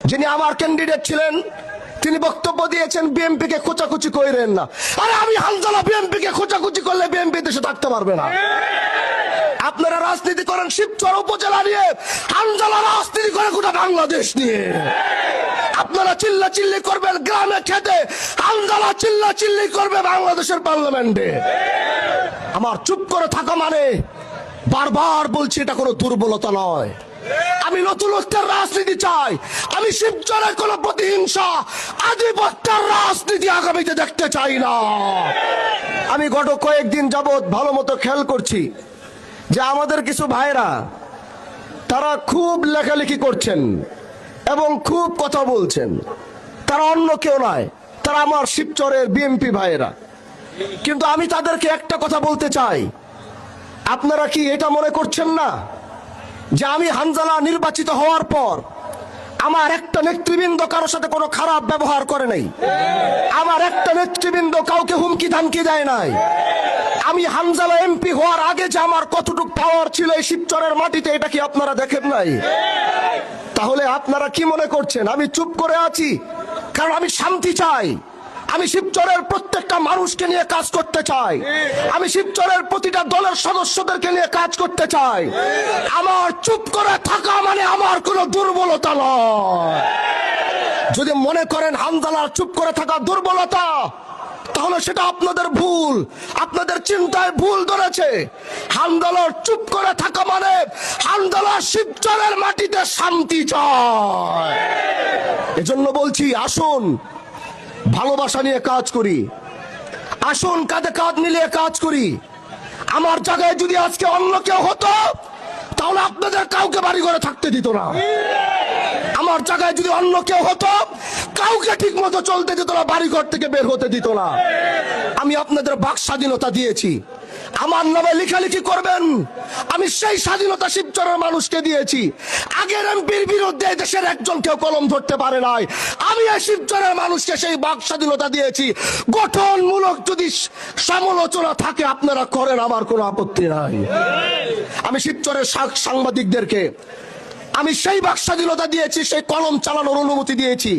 যিনি আমার ক্যান্ডিডেট ছিলেন তিনি বক্তব্য দিয়েছেন বিএনপি কে খোঁচাখুচি কইরেন না। আরে আমি হানজালা বিএনপি কে খোঁচাখুচি করলে বিএনপি দেশে থাকতে পারবে না। আপনারা রাজনীতি করেন শিবচর উপজেলা নিয়ে, হানজালা রাজনীতি করে গোটা বাংলাদেশ নিয়ে। আপনারা চিল্লা চিল্লি করবেন গ্রামে খেতে, হানজালা চিল্লা চিল্লি করবে বাংলাদেশের পার্লামেন্টে। আমার চুপ করে থাকা মানে বারবার বলছি এটা কোনো দুর্বলতা নয়। আমি নতুনত্বের রাজনীতি চাই। আমি শিবচরের কোন প্রতিহিংসা আধিপত্যের রাজনীতি আগামীতে দেখতে চাই না। আমি গত কয়েকদিন যাবৎ ভালো মতো খেয়াল করছি যে আমাদের কিছু ভাইরা তারা খুব লেখালেখি করছেন এবং খুব কথা বলছেন। তারা অন্য কেউ নয়, তারা আমার শিবচরের বিএনপি ভাইয়েরা। কিন্তু আমি তাদেরকে একটা কথা বলতে চাই, আপনারা কি এটা মনে করছেন না যে আমি হানজালা নির্বাচিত হওয়ার পর আমার একটা নেতৃবৃন্দ কারোর সাথে কোনো খারাপ ব্যবহার করে নাই? আমার একটা নেতৃবৃন্দ কাউকে হুমকি ধামকি দেয় নাই। আমি হানজালা এমপি হওয়ার আগে যে আমার কতটুকু পাওয়ার ছিল এই শিবচরের মাটিতে, এটা কি আপনারা দেখেন নাই? তাহলে আপনারা কি মনে করছেন আমি চুপ করে আছি কারণ আমি শান্তি চাই? আমি শিবচরের প্রত্যেকটা মানুষকে নিয়ে কাজ করতে চাই। আমি শিবচরের প্রতিটা দলের সদস্যদেরকে নিয়ে কাজ করতে চাই। আমার চুপ করে থাকা মানে আমার কোনো দুর্বলতা নয়। যদি মনে করেন হানজালার চুপ করে থাকা দুর্বলতা, তাহলে সেটা আপনাদের ভুল, আপনাদের চিন্তায় ভুল ধরেছে। হানজালার চুপ করে থাকা মানে হানজালা শিবচরের মাটিতে শান্তি চায়। এজন্য বলছি আসুন ভালোবাসা নিয়ে কাজ করি, আসুন কাঁধে কাঁধ মিলিয়ে কাজ করি। আমার জায়গায় যদি আজকে অন্য কেউ হতো তাহলে আপনাদের কাউকে বাড়ি ঘরে থাকতে দিত না। আমার জায়গায় যদি অন্য কেউ হতো কাউকে ঠিক মতো চলতে দিত না, বাড়ি ঘর থেকে বের হতে দিত না। আমি আপনাদের বাক স্বাধীনতা দিয়েছি, আমার নামে লেখালেখি করবেন, আমি সেই স্বাধীনতা শিবচরের মানুষকে দিয়েছি। আগের এমপির বিরুদ্ধে দেশের একজন কেউ কলম ধরতে পারে নাই, আমি এই শিবচরের মানুষকে সেই বাক স্বাধীনতা দিয়েছি। গঠনমূলক যদি সমালোচনা থাকে আপনারা করেন, আমার কোনো আপত্তি নাই। আমি শিবচরের সাংবাদিকদেরকে আমি সেই বাক স্বাধীনতা দিয়েছি, সেই কলম চালানোর অনুমতি দিয়েছি।